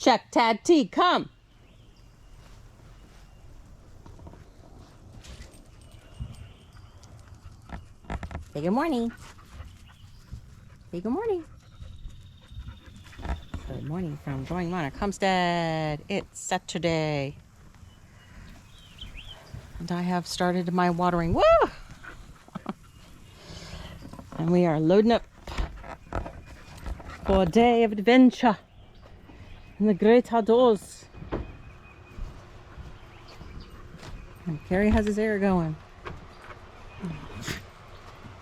Check, Tad T, come. Say good morning. Say good morning. Good morning from Growing Monarch Homestead. It's Saturday. And I have started my watering. Woo! And we are loading up for a day of adventure in the great outdoors. And Carrie has his air going.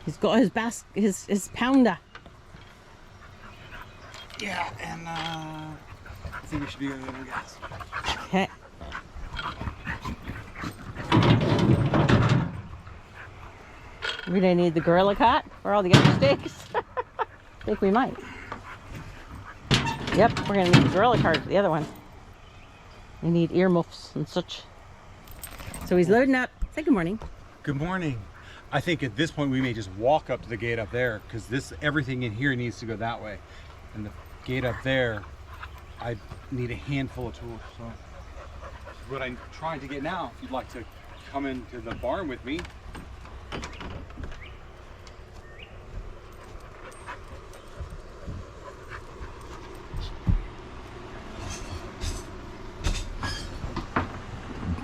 He's got his pounder. Yeah, and I think we should be going to gas. Okay. We don't need the gorilla cot for all the other steaks. I think we might. Yep, we're gonna need the gorilla cart for the other one. We need earmuffs and such. So he's loading up. Say good morning. Good morning. I think at this point we may just walk up to the gate up there because everything in here needs to go that way. And the gate up there, I need a handful of tools. So what I'm trying to get now, if you'd like to come into the barn with me.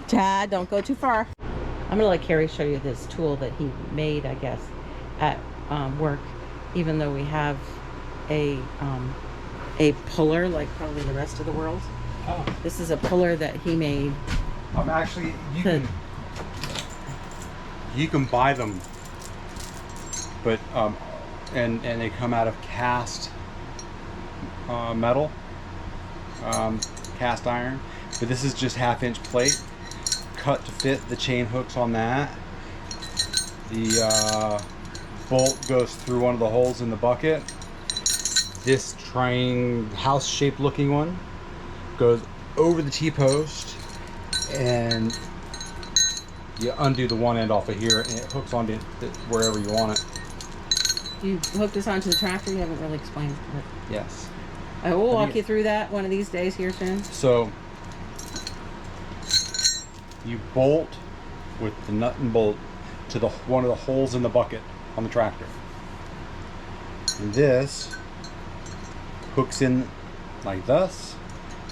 Tad, don't go too far. I'm gonna let Carrie show you this tool that he made, I guess, at work. Even though we have a puller like probably the rest of the world. Oh. This is a puller that he made. Actually, you can buy them, but and they come out of cast metal, cast iron. But this is just 1/2-inch plate, cut to fit the chain hooks on that. The bolt goes through one of the holes in the bucket. This house-shaped looking one goes over the T-post, and you undo the one end off of here, and it hooks onto wherever you want it. You hooked this onto the tractor. You haven't really explained it. Yes. I will walk you through that one of these days here soon. So you bolt with the nut and bolt to one of the holes in the bucket on the tractor. And this hooks in like this.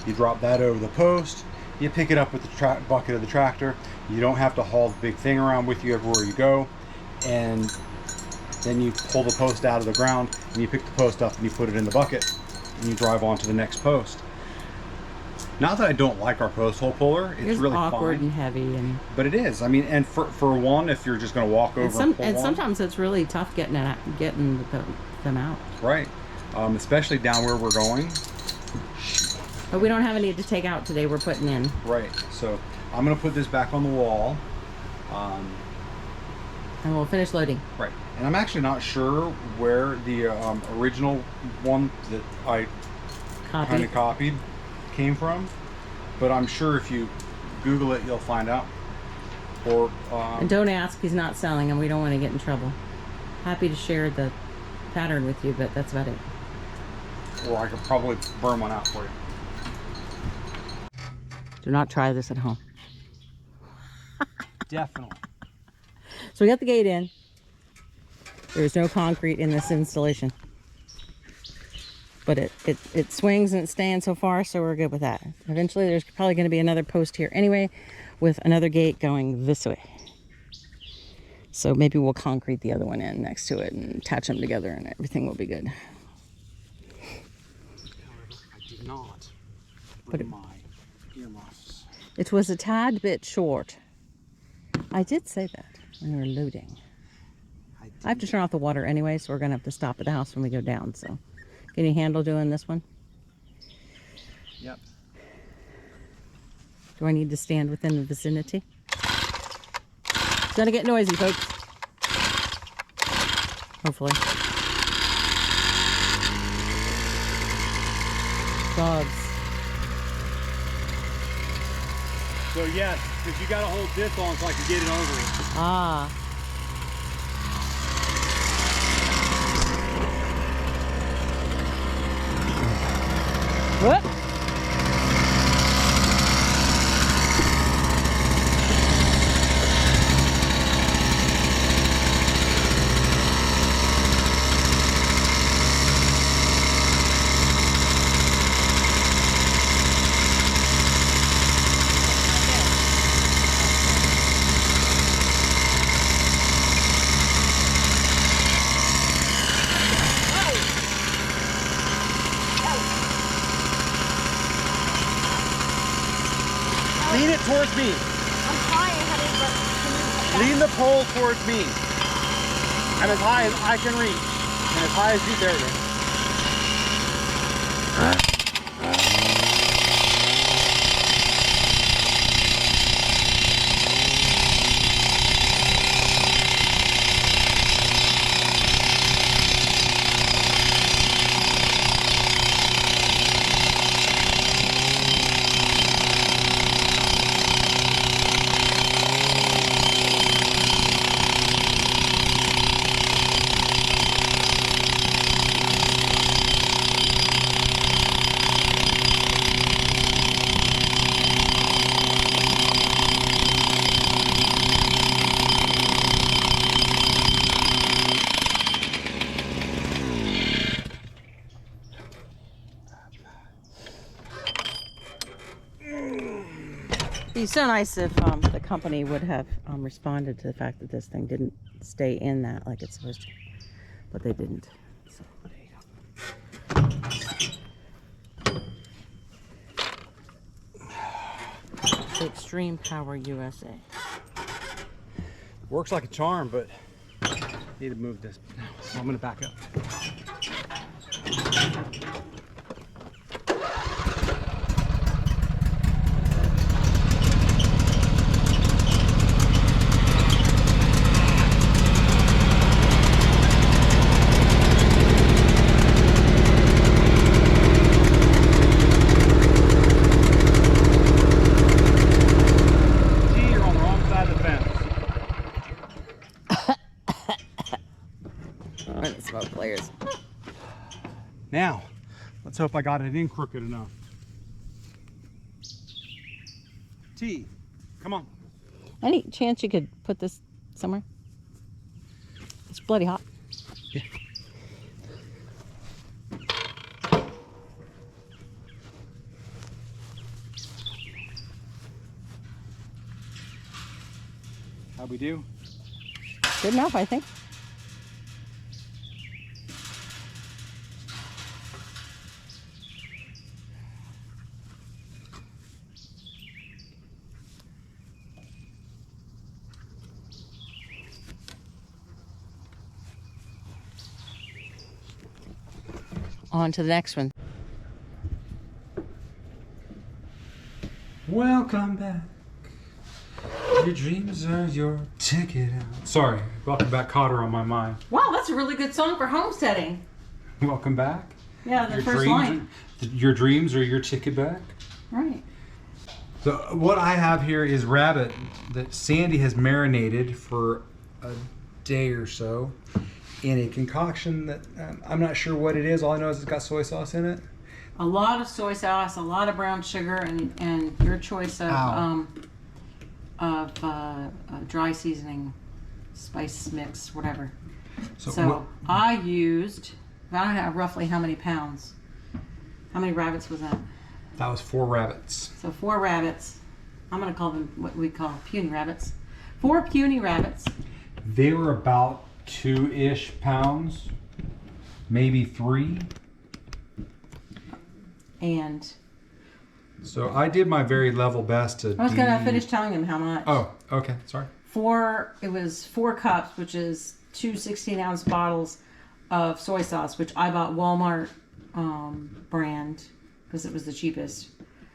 You drop that over the post. You pick it up with the bucket of the tractor. You don't have to haul the big thing around with you everywhere you go. And then you pull the post out of the ground, and you pick the post up and you put it in the bucket, and you drive on to the next post. Not that I don't like our post hole puller. It's really awkward fine. And heavy, but it is. I mean, and for one, if you're just going to walk over and pull one, sometimes it's really tough getting them out. Right. Especially down where we're going. But we don't have any to take out today. We're putting in. Right. So I'm going to put this back on the wall. And we'll finish loading. Right. And I'm actually not sure where the original one that I kind of copied came from, but I'm sure if you Google it, you'll find out. Or and don't ask. He's not selling them. We don't want to get in trouble. Happy to share the pattern with you, but that's about it. Or I could probably burn one out for you. Do not try this at home. Definitely. So we got the gate in. There's no concrete in this installation. But it swings and it stands so far, so we're good with that. Eventually there's probably going to be another post here anyway with another gate going this way. So maybe we'll concrete the other one in next to it and attach them together and everything will be good. However, I did not But my earmuffs. It was a tad bit short. I did say that when we were loading. I have to turn off the water anyway, so we're going to have to stop at the house when we go down. So, can you handle doing this one? Yep. Do I need to stand within the vicinity? It's going to get noisy, folks. Hopefully. Dogs. So yes, because you got to hold this on so I can get it over it. Ah. What? towards me. I'm trying, honey, but can you... Lean the pole towards me. I'm as high as I can reach. And as high as you, there it is. It'd be so nice if the company would have responded to the fact that this thing didn't stay in that like it's supposed to, but they didn't. So there you go. Extreme Power USA. Works like a charm, but I need to move this now. So I'm gonna back up. Smoke players. Now, let's hope I got it in crooked enough. T, come on. Any chance you could put this somewhere? It's bloody hot. Yeah. How'd we do? Good enough, I think. On to the next one. Welcome back. Your dreams are your ticket out. Sorry, welcome back, Cotter on my mind. Wow, that's a really good song for homesteading. Welcome back. Yeah, the first line. Your dreams are your ticket back. Right. So what I have here is rabbit that Sandy has marinated for a day or so in a concoction that I'm not sure what it is. All I know is it's got soy sauce in it. A lot of soy sauce, a lot of brown sugar, and your choice of dry seasoning, spice mix, whatever. So I used, I don't know roughly how many pounds. How many rabbits was that? That was 4 rabbits. So 4 rabbits. I'm going to call them what we call puny rabbits. 4 puny rabbits. They were about 2-ish pounds, maybe 3. And so I did my very level best to. I was going to finish telling them how much. Oh, okay, sorry. It was 4 cups, which is 2 16-ounce bottles of soy sauce, which I bought Walmart brand because it was the cheapest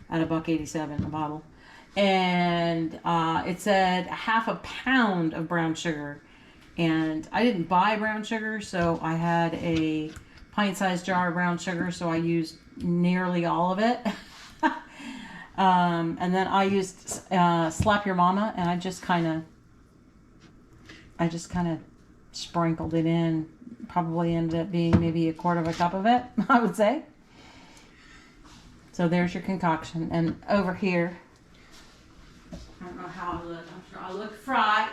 at $1.87 a bottle. And it said half a pound of brown sugar. And I didn't buy brown sugar, so I had a pint-sized jar of brown sugar, so I used nearly all of it. And then I used Slap Your Mama, and I just kind of sprinkled it in. Probably ended up being maybe 1/4 cup of it, I would say. So there's your concoction. And over here, I don't know how I look. I'm sure I look fried.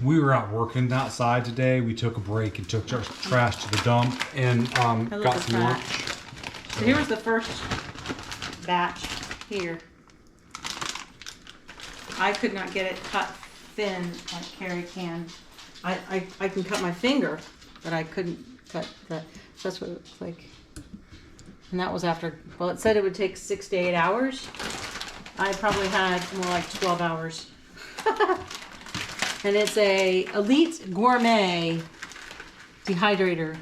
We were out working outside today. We took a break and took our trash to the dump and got some lunch. So here was the first batch here. I could not get it cut thin like Carrie can. I can cut my finger, but I couldn't cut the, so that's what it looks like. And that was after, well, it said it would take 6 to 8 hours. I probably had more like 12 hours. And it's a Elite Gourmet dehydrator.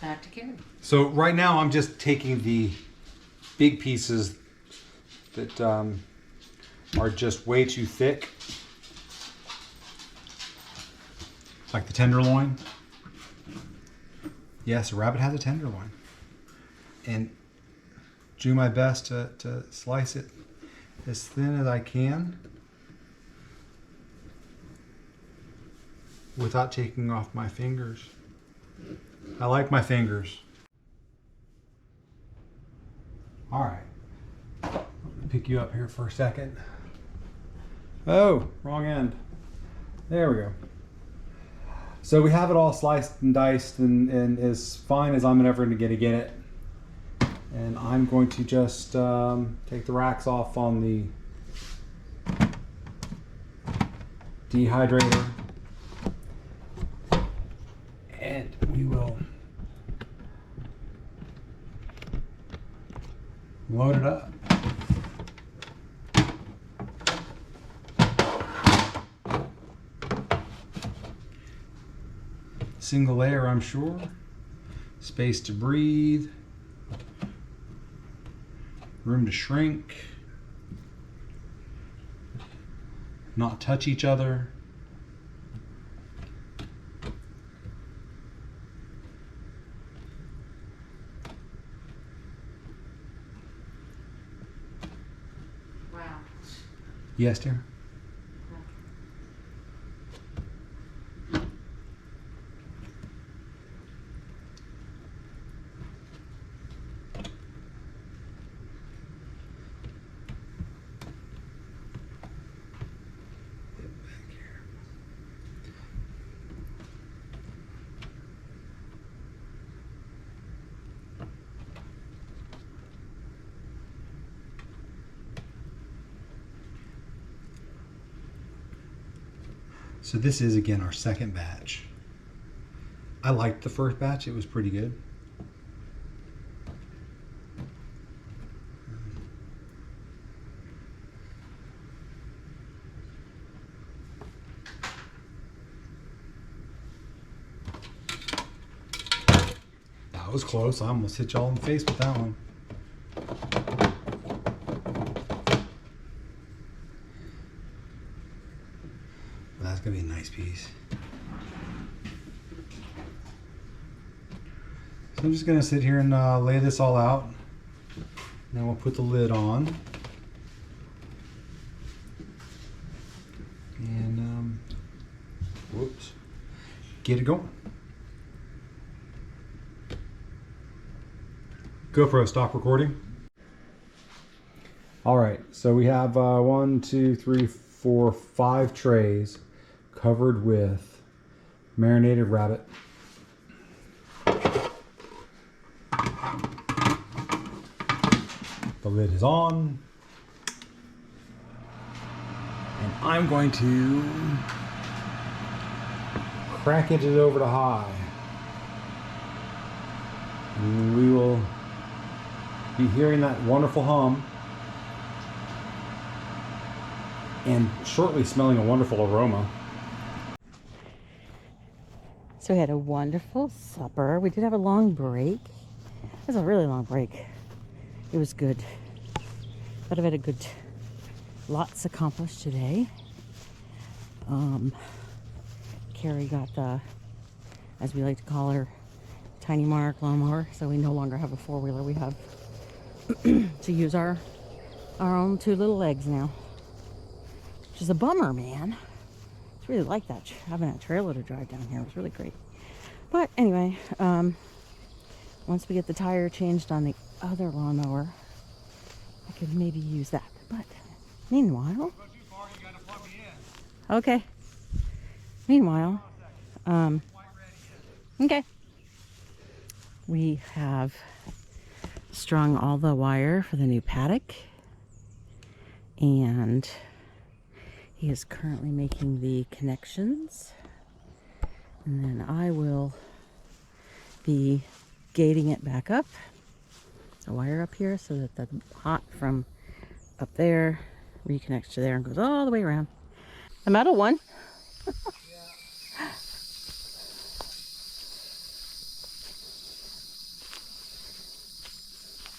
Back to Carrie. So right now I'm just taking the big pieces that are just way too thick, like the tenderloin. Yes, a rabbit has a tenderloin, and do my best to slice it as thin as I can without taking off my fingers. I like my fingers. All right, let me pick you up here for a second. Oh, wrong end. There we go. So we have it all sliced and diced and as fine as I'm ever going to get it. And I'm going to just take the racks off on the dehydrator. And we will load it up. Single layer, I'm sure. Space to breathe. Room to shrink. Not touch each other. Wow. Yes, dear. So this is again our second batch. I liked the first batch, it was pretty good. That was close, I almost hit y'all in the face with that one. That's gonna be a nice piece. So I'm just gonna sit here and lay this all out. Then we'll put the lid on. And whoops, get it going. GoPro, stop recording. All right, so we have 1, 2, 3, 4, 5 trays covered with marinated rabbit. The lid is on. And I'm going to crank it over to high. And we will be hearing that wonderful hum and shortly smelling a wonderful aroma. So we had a wonderful supper. We did have a long break. It was a really long break. It was good. But I've had a good, lots accomplished today. Carrie got the, as we like to call her, tiny Monarch lawnmower. So we no longer have a four-wheeler. We have to use our own 2 little legs now. Which is a bummer, man. It's really like that, having a trailer to drive down here. It was really great. But anyway, once we get the tire changed on the other lawnmower, I could maybe use that. But meanwhile, okay. Meanwhile, okay. We have strung all the wire for the new paddock, and he is currently making the connections, and then I will be gating it back up a wire up here so that the hot from up there reconnects to there and goes all the way around. A metal one.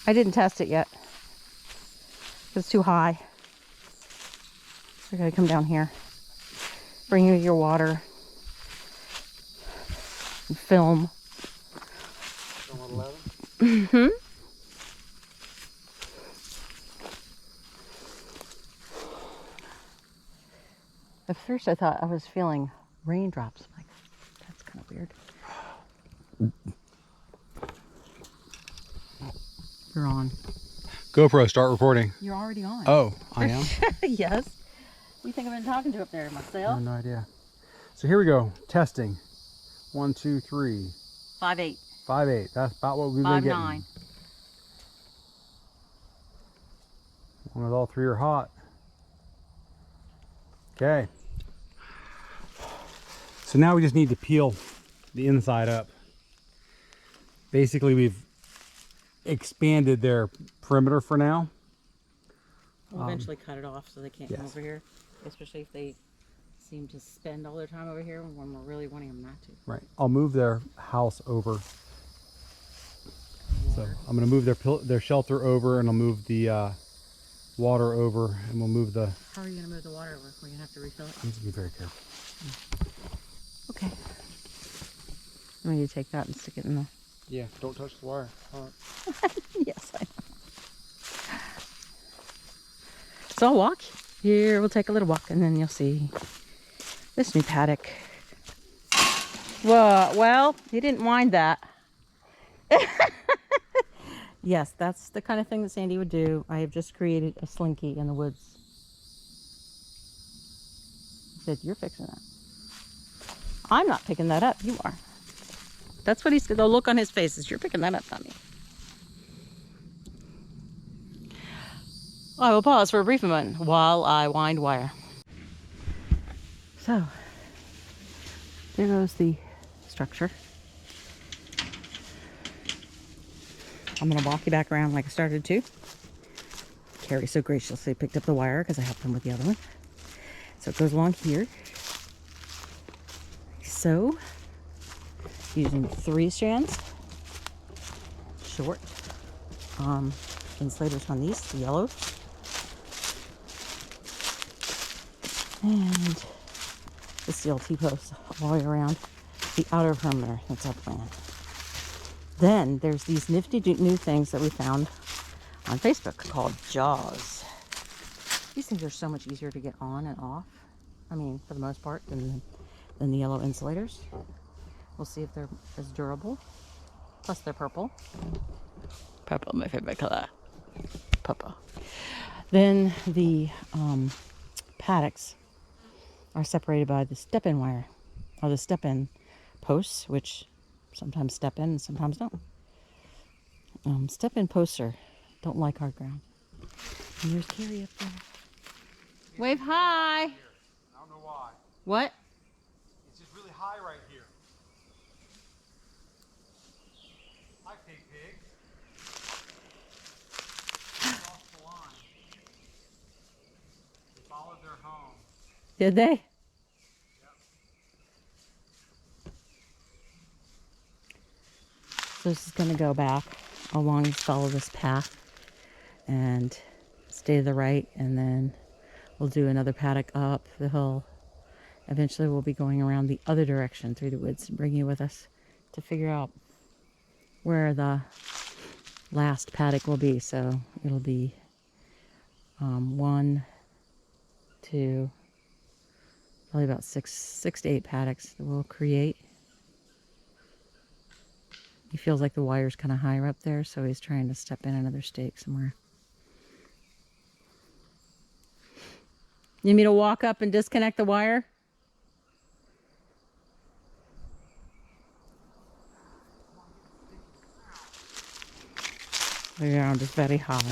I didn't test it yet. It's too high. So I gotta come down here. Bring you your water and film. Mm-hmm. At first I thought I was feeling raindrops. I'm like, that's kind of weird. You're on. GoPro, start recording. You're already on. Oh, I am? Yes. What do you think I've been talking to up there, I myself? have no idea. So here we go. Testing. 1, 2, 3. 5.8. 5.8. That's about what we've been getting. 5.9. One of all three are hot. Okay. So now we just need to peel the inside up. Basically, we've expanded their perimeter for now. We'll eventually cut it off so they can't come yes. over here, especially if they seem to spend all their time over here when we're really wanting them not to. Right. I'll move their house over. So I'm going to move their shelter over, and I'll move the water over, and we'll move the... How are you going to move the water over? We're going to have to refill it? I need to be very careful. Okay. I need to take that and stick it in the... Yeah, don't touch the wire. Yes, I know. So I'll walk. Here, we'll take a little walk, and then you'll see this new paddock. Well, you didn't mind that. Yes, that's the kind of thing that Sandy would do. I have just created a slinky in the woods. He said, you're fixing that. I'm not picking that up. You are. That's what he's... The look on his face is, you're picking that up, not me. I will pause for a brief moment while I wind wire. So, there goes the structure. I'm going to walk you back around like I started to. Carrie so graciously picked up the wire because I helped him with the other one. So it goes along here. So, using 3 strands, short insulators on these, the yellow. And the steel T-posts all the way around the outer perimeter. That's our plan. Then there's these nifty new things that we found on Facebook called jaws. These things are so much easier to get on and off. I mean, for the most part, than the yellow insulators. We'll see if they're as durable. Plus they're purple. Purple, my favorite color. Purple. Then the paddocks are separated by the step-in wire, or the step-in posts, which sometimes step in and sometimes don't. Step-in posts don't like hard ground. And there's Carrie up there. Wave hi. I don't know why. What? It's just really high right here. Hi, pig. Crossed the line. They followed their home. Did they? So this is going to go back along, follow this path and stay to the right, and then we'll do another paddock up the hill. Eventually we'll be going around the other direction through the woods and bringing you with us to figure out where the last paddock will be. So it'll be 1, 2, probably about 6 to 8 paddocks that we'll create. He feels like the wire's kind of higher up there, so he's trying to step in another stake somewhere. You need me to walk up and disconnect the wire? The ground is very hard.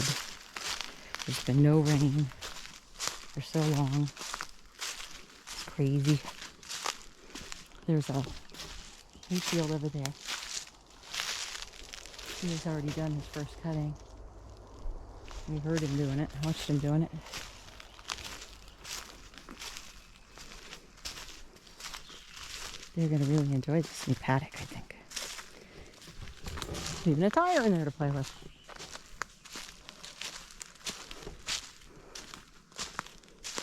There's been no rain for so long. It's crazy. There's a hay field over there. He's already done his first cutting. We heard him doing it, watched him doing it. They're going to really enjoy this new paddock, I think. Even a tire in there to play with.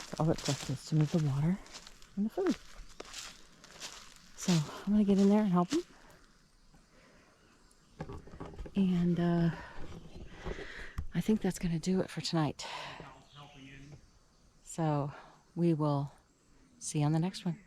So all that's left is to move the water and the food. So I'm going to get in there and help him. And I think that's going to do it for tonight. So we will see you on the next one.